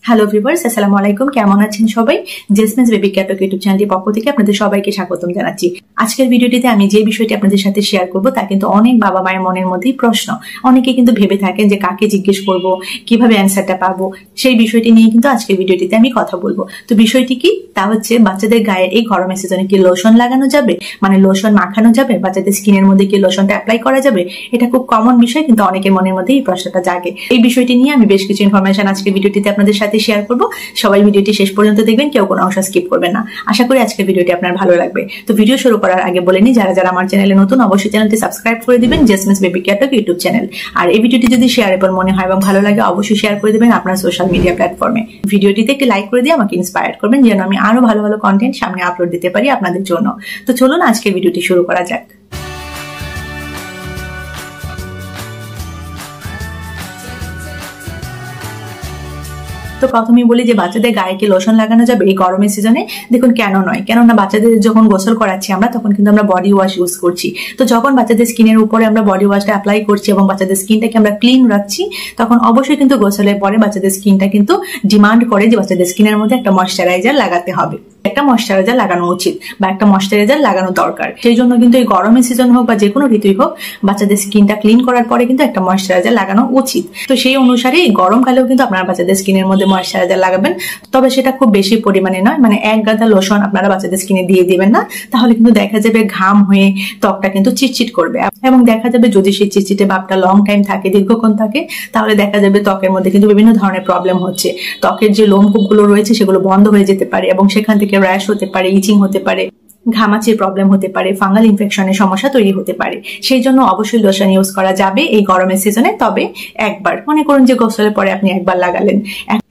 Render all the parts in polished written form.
Hello viewers, আসসালামু আলাইকুম। কেমন আছেন সবাই? জেসমিনস বেবি ক্যাটক ইউটিউব চ্যানেলের পক্ষ থেকে আপনাদের সবাইকে স্বাগতম জানাচ্ছি। আজকের ভিডিওটিতে আমি যে বিষয়টি আপনাদের সাথে শেয়ার করব তা কিন্তু অনেক বাবা মায়ের মনের মধ্যেই প্রশ্ন। অনেকে কিন্তু ভেবে থাকেন যে কাকে জিজ্ঞেস করব, কিভাবে অ্যান্সারটা পাবো। সেই বিষয়টি নিয়ে কিন্তু আজকের ভিডিওটিতে আমি কথা বলবো। তো বিষয়টি কি, তা হচ্ছে বাচ্চাদের গায়ে এই গরমের সিজনে কি লোশন লাগানো যাবে, মানে লোশন মাখানো যাবে, বাচ্চাদের স্কিনের মধ্যে কি লোশনটা অ্যাপ্লাই করা যাবে? এটা খুব কমন বিষয়, কিন্তু অনেকের মনের মধ্যে এই প্রশ্নটা জাগে। এই বিষয়টি নিয়ে আমি বেশ কিছু ইনফরমেশন আজকের ভিডিওটিতে আপনাদের সাথে শেয়ার করব। সবাই ভিডিওটি শেষ পর্যন্ত দেখবেন, কেউ কোনো অংশ স্কিপ করবেন না। আশা করি আজকের ভিডিওটি আপনার ভালো লাগবে। তো ভিডিও শুরু করার আগে বলে নিই, যারা যারা আমার চ্যানেলে নতুন অবশ্যই চ্যানেলটি সাবস্ক্রাইব করে দিবেন, জেসমিনস বেবি ক্যাটক ইউটিউব চ্যানেল। আর এই ভিডিওটি যদি শেয়ারেবল মনে হয় এবং ভালো লাগে অবশ্যই শেয়ার করে দিবেন আপনার সোশ্যাল মিডিয়া প্ল্যাটফর্মে। ভিডিওটিতে একটি লাইক করে দিয়ে আমাকে ইন্সপায়ার করবেন, যেন আমি আরো ভালো ভালো কন্টেন্ট সামনে আপলোড দিতে পারি আপনাদের জন্য। তো চলুন আজকের ভিডিওটি শুরু করা যাক। তো প্রথমেই বলি যে বাচ্চাদের গায়ে কি লোশন লাগানো যাবে এই গরমের সিজনে? দেখুন, কেন নয়, কেননা বাচ্চাদের যখন গোসল করাচ্ছি আমরা, তখন কিন্তু আমরা বডি ওয়াশ ইউজ করছি। তো যখন বাচ্চাদের স্কিনের উপরে আমরা বডি ওয়াশটা অ্যাপ্লাই করছি এবং বাচ্চাদের স্কিনটাকে আমরা ক্লিন রাখছি, তখন অবশ্যই কিন্তু গোসলের পরে বাচ্চাদের স্কিনটা কিন্তু ডিমান্ড করে যে বাচ্চাদের স্কিনের মধ্যে একটা ময়শ্চারাইজার লাগাতে হবে, একটা ময়শ্চারাইজার লাগানো উচিত বা একটা ময়শ্চারাইজার লাগানো দরকার। সেই জন্য কিন্তু এই গরমের সিজন হোক বা যে কোনো ঋতুই হোক, বাচ্চাদের স্কিনটা ক্লিন করার পরে কিন্তু একটা ময়শ্চারাইজার লাগানো উচিত। তো সেই অনুসারে এই গরমকালেও কিন্তু আপনারা বাচ্চাদের স্কিনের মধ্যে ময়শ্চারাইজার লাগাবেন, তবে সেটা খুব বেশি পরিমাণে নয়। মানে এক গাদা লোশন আপনারা বাচ্চাদের স্কিনে দিয়ে দিবেন না, তাহলে কিন্তু দেখা যাবে ঘাম হয়ে ত্বকটা কিন্তু চিটচিট করবে। এবং দেখা যাবে যদি সেই চিটচিটে ভাবটা লং টাইম থাকে, দীর্ঘক্ষণ থাকে, তাহলে দেখা যাবে ত্বকের মধ্যে কিন্তু বিভিন্ন ধরনের প্রবলেম হচ্ছে। ত্বকের যে লোমকূপগুলো রয়েছে সেগুলো বন্ধ হয়ে যেতে পারে এবং সেখান থেকে র্যাশ হতে পারে, ইচিং হতে পারে, ঘামাচির প্রবলেম হতে পারে, ফাঙ্গাল ইনফেকশনের সমস্যা তৈরি হতে পারে। সেই জন্য অবশ্যই লোশন ইউজ করা যাবে এই গরমের সিজনে, তবে একবার। মনে করুন যে গোসলের পরে আপনি একবার লাগালেন।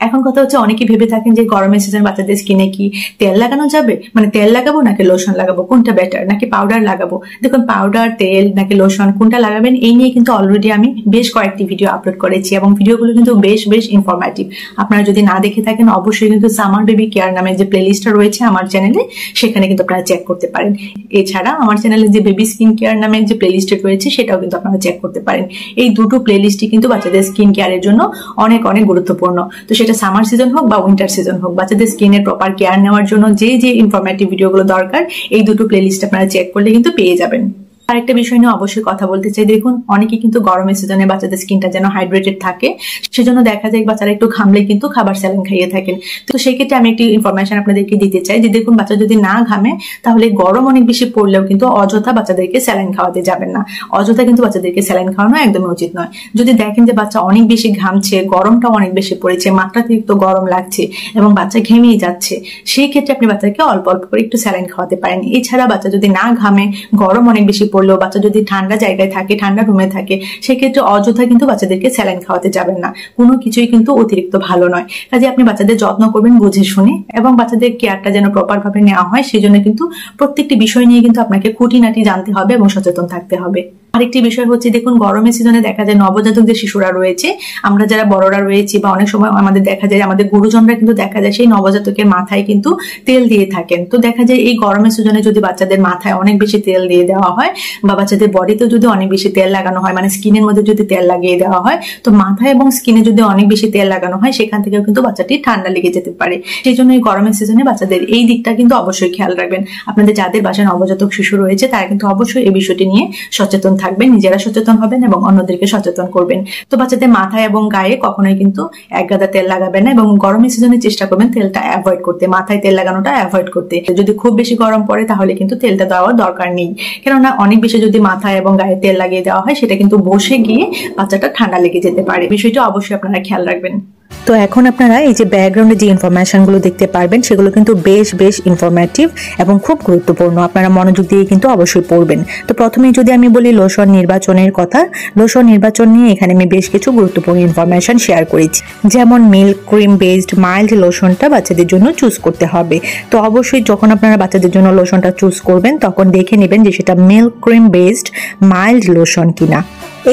এখন কথা হচ্ছে, অনেকে ভেবে থাকেন যে গরমের সিজন বাচ্চাদের স্কিনে কি তেল লাগানো যাবে, মানে তেল লাগাবো নাকি লোশন লাগাবো, কোনটা বেটার, নাকি পাউডার লাগাবো? দেখুন, পাউডার, তেল নাকি লোশন কোনটা লাগাবেন এই নিয়ে কিন্তু অলরেডি আমি বেশ কয়েকটি ভিডিও আপলোড করেছি এবং ভিডিওগুলো কিন্তু বেশ ইনফরমেটিভ। আপনারা যদি না দেখে থাকেন অবশ্যই কিন্তু সামার বেবি কেয়ার নামে যে প্লেলিস্টটা রয়েছে আমার চ্যানেলে, সেখানে কিন্তু আপনারা চেক করতে পারেন। এছাড়া আমার চ্যানেলে যে বেবি স্কিন কেয়ার নামের যে প্লেলিস্ট রয়েছে সেটাও কিন্তু আপনারা চেক করতে পারেন। এই দুটো প্লেলিস্টই কিন্তু বাচ্চাদের স্কিন কেয়ারের জন্য অনেক গুরুত্বপূর্ণ। তো সেটা সামার সিজন হোক বা উইন্টার সিজন হোক, বাচ্চাদের স্কিনের প্রপার কেয়ার নেওয়ার জন্য যে ইনফরমেটিভ ভিডিওগুলো দরকার, এই দুটো প্লেলিস্ট আপনারা চেক করলে কিন্তু পেয়ে যাবেন। আরেকটা বিষয় নিয়ে অবশ্যই কথা বলতে চাই। দেখুন, অনেকে কিন্তু গরমের সিজনে বাচ্চাদের স্কিনটা যেন হাইড্রেটেড থাকে, সেজন্য দেখা যায় বাচ্চারা একটু ঘামলে কিন্তু খাবার স্যালাইন খাইয়ে থাকেন। তো সেই ক্ষেত্রে আমি একটি ইনফরমেশন আপনাদেরকে দিতে চাই যে দেখুন, বাচ্চা যদি না ঘামে তাহলে গরম অনেক বেশি পড়লেও কিন্তু অযথা বাচ্চাদেরকে স্যালাইন খাওয়াতে যাবেন না। অযথা কিন্তু বাচ্চাদেরকে স্যালাইন খাওয়ানো একদমই উচিত নয়। যদি দেখেন যে বাচ্চা অনেক বেশি ঘামছে, গরমটাও অনেক বেশি পড়েছে, মাত্রাতিরিক্ত গরম লাগছে এবং বাচ্চা ঘেমেই যাচ্ছে, সেই ক্ষেত্রে আপনি বাচ্চাকে অল্প অল্প করে একটু স্যালাইন খাওয়াতে পারেন। এছাড়া বাচ্চা যদি না ঘামে, গরম অনেক বেশি পড়লেও, বাচ্চা যদি ঠান্ডা জায়গায় থাকে, ঠান্ডা রুমে থাকে, সেক্ষেত্রে অযথা কিন্তু বাচ্চাদেরকে স্যালাইন খাওয়াতে যাবেন না। কোনো কিছুই কিন্তু অতিরিক্ত ভালো নয়। কাজে আপনি বাচ্চাদের যত্ন করবেন বুঝে শুনে, এবং বাচ্চাদের কেয়ারটা যেন প্রপার ভাবে নেওয়া হয়, সেজন্য কিন্তু প্রত্যেকটি বিষয় নিয়ে কিন্তু আপনাকে খুঁটিনাটি জানতে হবে এবং সচেতন থাকতে হবে। আরেকটি বিষয় হচ্ছে, দেখুন, গরমের সিজনে দেখা যায় নবজাতক যে শিশুরা রয়েছে, আমরা যারা বড়রা রয়েছি বা অনেক সময় আমাদের দেখা যায় আমাদের গুরুজনরা কিন্তু দেখা যায় সেই নবজাতকের মাথায় কিন্তু তেল দিয়ে থাকেন। তো দেখা যায় এই গরমের সিজনে যদি বাচ্চাদের মাথায় অনেক বেশি তেল দিয়ে দেওয়া হয় বা বাচ্চাদের বডিতেও যদি অনেক বেশি তেল লাগানো হয়, মানে স্কিনের মধ্যে যদি তেল লাগিয়ে দেওয়া হয়, তো মাথায় এবং স্কিনে যদি অনেক বেশি তেল লাগানো হয়, সেখান থেকেও কিন্তু বাচ্চাটি ঠান্ডা লেগে যেতে পারে। সেই জন্য এই গরমের সিজনে বাচ্চাদের এই দিকটা কিন্তু অবশ্যই খেয়াল রাখবেন। আপনাদের যাদের বাসায় নবজাতক শিশু রয়েছে তারা কিন্তু অবশ্যই এই বিষয়টি নিয়ে সচেতন থাকবেন, নিজেরা সচেতন হবেন এবং অন্যদেরকে সচেতন করবেন। তো বাচ্চাদের মাথায় এবং গায়ে কখনোই কিন্তু এক গাদা তেল লাগাবেন না এবং গরমের সিজনে চেষ্টা করবেন তেলটা অ্যাভয়েড করতে, মাথায় তেল লাগানোটা অ্যাভয়েড করতে। যদি খুব বেশি গরম পড়ে তাহলে কিন্তু তেলটা দেওয়ার দরকার নেই, কেননা অনেক বেশি যদি মাথায় এবং গায়ে তেল লাগিয়ে দেওয়া হয়, সেটা কিন্তু বসে গিয়ে বাচ্চাটা ঠান্ডা লেগে যেতে পারে। বিষয়টা অবশ্যই আপনারা খেয়াল রাখবেন। তো এখন আপনারা এই যে ব্যাকগ্রাউন্ডে যে ইনফরমেশনগুলো দেখতে পারবেন, সেগুলো কিন্তু বেশ ইনফরমেটিভ এবং খুব গুরুত্বপূর্ণ। আপনারা মনোযোগ দিয়ে কিন্তু অবশ্যই পড়বেন। তো প্রথমেই যদি আমি বলি লোশন নির্বাচনের কথা, লোশন নির্বাচন নিয়ে এখানে আমি বেশ কিছু গুরুত্বপূর্ণ ইনফরমেশন শেয়ার করেছি। যেমন মিল্ক ক্রিম বেসড মাইল্ড লোশনটা বাচ্চাদের জন্য চুজ করতে হবে। তো অবশ্যই যখন আপনারা বাচ্চাদের জন্য লোশনটা চুজ করবেন, তখন দেখে নেবেন যে সেটা milk cream based mild lotion কিনা।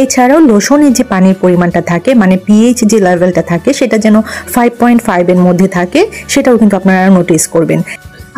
এছাড়াও লোশনের যে পানির পরিমাণটা থাকে, মানে পিএইচ যে লেভেলটা থাকে, সেটা যেন 5.5 এর মধ্যে থাকে, সেটাও কিন্তু আপনারা নোটিস করবেন।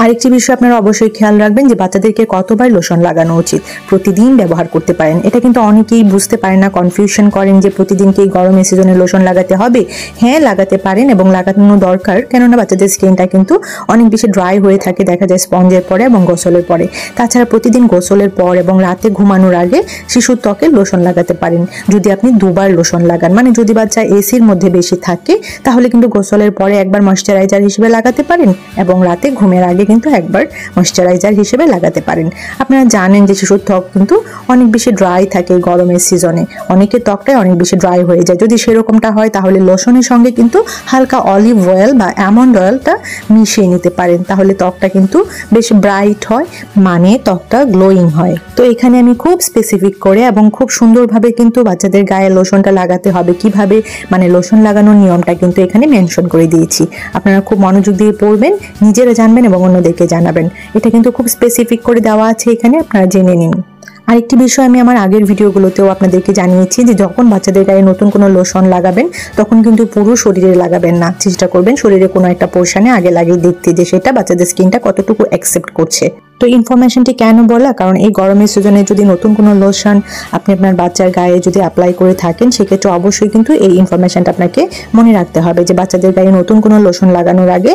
আরেকটি বিষয় আপনারা অবশ্যই খেয়াল রাখবেন যে বাচ্চাদেরকে কতবার লোশন লাগানো উচিত। প্রতিদিন ব্যবহার করতে পারেন, এটা কিন্তু অনেকেই বুঝতে পারেন না, কনফিউশন করেন যে প্রতিদিন কি গরমের সিজনে লোশন লাগাতে হবে। হ্যাঁ, লাগাতে পারেন এবং লাগানো দরকার, কেননা বাচ্চাদের স্কিনটা কিন্তু অনেক বেশি ড্রাই হয়ে থাকে দেখা যায় স্পঞ্জের পরে এবং গোসলের পরে। তাছাড়া প্রতিদিন গোসলের পর এবং রাতে ঘুমানোর আগে শিশুর ত্বকে লোশন লাগাতে পারেন। যদি আপনি দুবার লোশন লাগান, মানে যদি বাচ্চা এসির মধ্যে বেশি থাকে তাহলে কিন্তু গোসলের পরে একবার ময়শ্চারাইজার হিসেবে লাগাতে পারেন এবং রাতে ঘুমের আগে কিন্তু একবার ময়শ্চারাইজার হিসেবে লাগাতে পারেন। আপনারা জানেন যে শিশুর ত্বক কিন্তু অনেক বেশি ড্রাই থাকে গরমের সিজনে, অনেকের ত্বকটাই অনেক বেশি ড্রাই হয়ে যায়। যদি সেরকমটা হয় তাহলে লোশনের সঙ্গে কিন্তু হালকা অলিভ অয়েল বা অ্যালমন্ড অয়েলটা মিশিয়ে নিতে পারেন, তাহলে ত্বকটা কিন্তু বেশ ব্রাইট হয়, মানে ত্বকটা গ্লোয়িং হয়। তো এখানে আমি খুব স্পেসিফিক করে এবং খুব সুন্দরভাবে কিন্তু বাচ্চাদের গায়ে লোশনটা লাগাতে হবে কিভাবে, মানে লোশন লাগানোর নিয়মটা কিন্তু এখানে মেনশন করে দিয়েছি। আপনারা খুব মনোযোগ দিয়ে পড়বেন, নিজেরা জানবেন এবং অন্যদেরকে জানাবেন। এটা কিন্তু খুব স্পেসিফিক করে দেওয়া আছে এখানে, আপনারা জেনে নিন। আরেকটি বিষয় আমি আমার আগের ভিডিওগুলোতেও আপনাদেরকে জানিয়েছি যে যখন বাচ্চাদের গায়ে নতুন কোনো লোশন লাগাবেন তখন কিন্তু পুরো শরীরে লাগাবেন না, চেষ্টা করবেন শরীরে কোনো একটা পোর্শনে আগে লাগিয়ে দেখতে যে সেটা বাচ্চাদের স্কিনটা কতটুকু অ্যাকসেপ্ট করছে। তো ইনফরমেশনটি কেন বলা, কারণ এই গরমের সিজনে যদি নতুন কোনো লোশন আপনি আপনার বাচ্চার গায়ে যদি অ্যাপ্লাই করে থাকেন সেক্ষেত্রে অবশ্যই কিন্তু এই ইনফরমেশনটা আপনাকে মনে রাখতে হবে যে বাচ্চাদের গায়ে নতুন কোনো লোশন লাগানোর আগে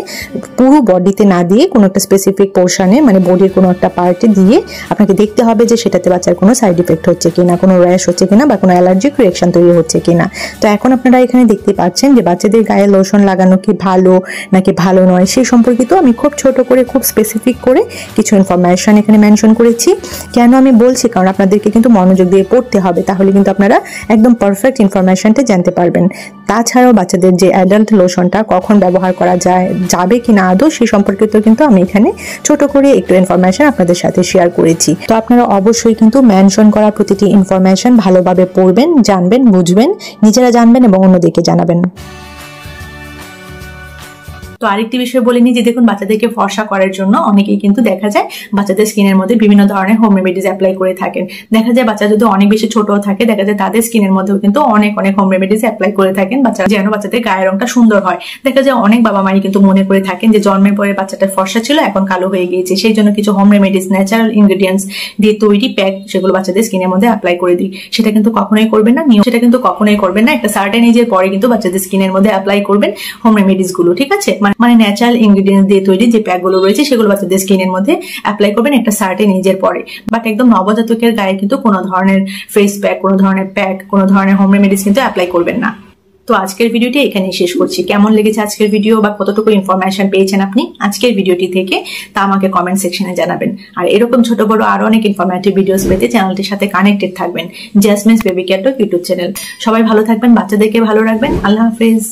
পুরো বডিতে না দিয়ে কোনো একটা স্পেসিফিক পোর্শনে, মানে বডির কোনো একটা পার্টে দিয়ে আপনাকে দেখতে হবে যে সেটাতে বাচ্চার কোনো সাইড ইফেক্ট হচ্ছে কিনা, কোনো র্যাশ হচ্ছে কিনা বা কোনো অ্যালার্জিক রিয়াকশন তৈরি হচ্ছে কিনা। তো এখন আপনারা এখানে দেখতে পাচ্ছেন যে বাচ্চাদের গায়ে লোশন লাগানো কি ভালো নাকি ভালো নয় সেই সম্পর্কিত আমি খুব ছোট করে খুব স্পেসিফিক করে কিছু ইনফরমেশন এখানে মেনশন করেছি। কেন আমি বলছি, কারণ আপনাদেরকে কিন্তু মনোযোগ দিয়ে পড়তে হবে, তাহলে কিন্তু আপনারা একদম পারফেক্ট ইনফরমেশনটা জানতে পারবেন। তাছাড়াও বাচ্চাদের যে অ্যাডাল্ট লোশনটা কখন ব্যবহার করা যাবে কিনা আদৌ সেই সম্পর্কিত কিন্তু আমি এখানে ছোট করে একটু ইনফরমেশন আপনাদের সাথে শেয়ার করেছি। তো আপনারা অবশ্যই কিন্তু মেনশন করা প্রতিটি ইনফরমেশন ভালোভাবে পড়বেন, জানবেন, বুঝবেন, নিজেরা জানবেন এবং অন্যদেরকে জানাবেন। তো আরেকটি বিষয় বলে নিই যে দেখুন বাচ্চাদেরকে ফর্সা করার জন্য অনেকেই কিন্তু দেখা যায় বাচ্চাদের স্কিনের মধ্যে বিভিন্ন ধরনের হোম রেমেডিজ অ্যাপ্লাই করে থাকেন। দেখা যায় বাচ্চা যদি অনেক বেশি ছোট থাকে দেখা যায় তাদের স্কিনের মধ্যেও কিন্তু অনেক হোম রেমেডিজ অ্যাপ্লাই করে থাকেন বাচ্চারা, যেন বাচ্চাদের গায়ের রংটা সুন্দর হয়। দেখা যায় অনেক বাবা মাই কিন্তু মনে করে থাকেন যে জন্মের পরে বাচ্চাটার ফর্সা ছিল এখন কালো হয়ে গিয়েছে, সেই জন্য কিছু হোম রেমেডিজ ন্যাচারাল ইনগ্রেডিয়েন্টস দিয়ে তৈরি প্যাক সেগুলো বাচ্চাদের স্কিনের মধ্যে অ্যাপ্লাই করে দিই। সেটা কিন্তু কখনোই করবেন না, সেটা কিন্তু কখনোই করবেন না। একটা সার্টেন এজের পরে কিন্তু বাচ্চাদের স্কিনের মধ্যে অ্যাপ্লাই করবেন হোম রেমেডিজ গুলো, ঠিক আছে? মানে ন্যাচারাল ইনগ্রেডিয়েন্টস দিয়ে তৈরি যে প্যাকগুলো রয়েছে সেগুলো বাচ্চাদের স্কিনের মধ্যে অ্যাপ্লাই করবেন একটা সার্টেন এজের পরে। বাট একদম নবজাতকের গায়ে কিন্তু কোনো ধরনের ফেস প্যাক, কোনো ধরনের প্যাক, কোনো ধরনের হোম রেমেডিস কিন্তু অ্যাপ্লাই করবেন না। তো আজকের ভিডিওটি এখানেই শেষ করছি। কেমন লেগেছে আজকের ভিডিও বা কতটুকু ইনফরমেশন পেয়েছেন আপনি আজকের ভিডিওটি থেকে তা আমাকে কমেন্ট সেকশনে জানাবেন। আর এরকম ছোট বড় আরো অনেক ইনফরমেটিভ ভিডিওস পেতে চ্যানেলটির সাথে কানেক্টেড থাকবেন। জাসমিনস বেবি কেয়ার ইউটিউব চ্যানেল। সবাই ভালো থাকবেন, বাচ্চাদেরকে ভালো রাখবেন। আল্লাহ হাফেজ।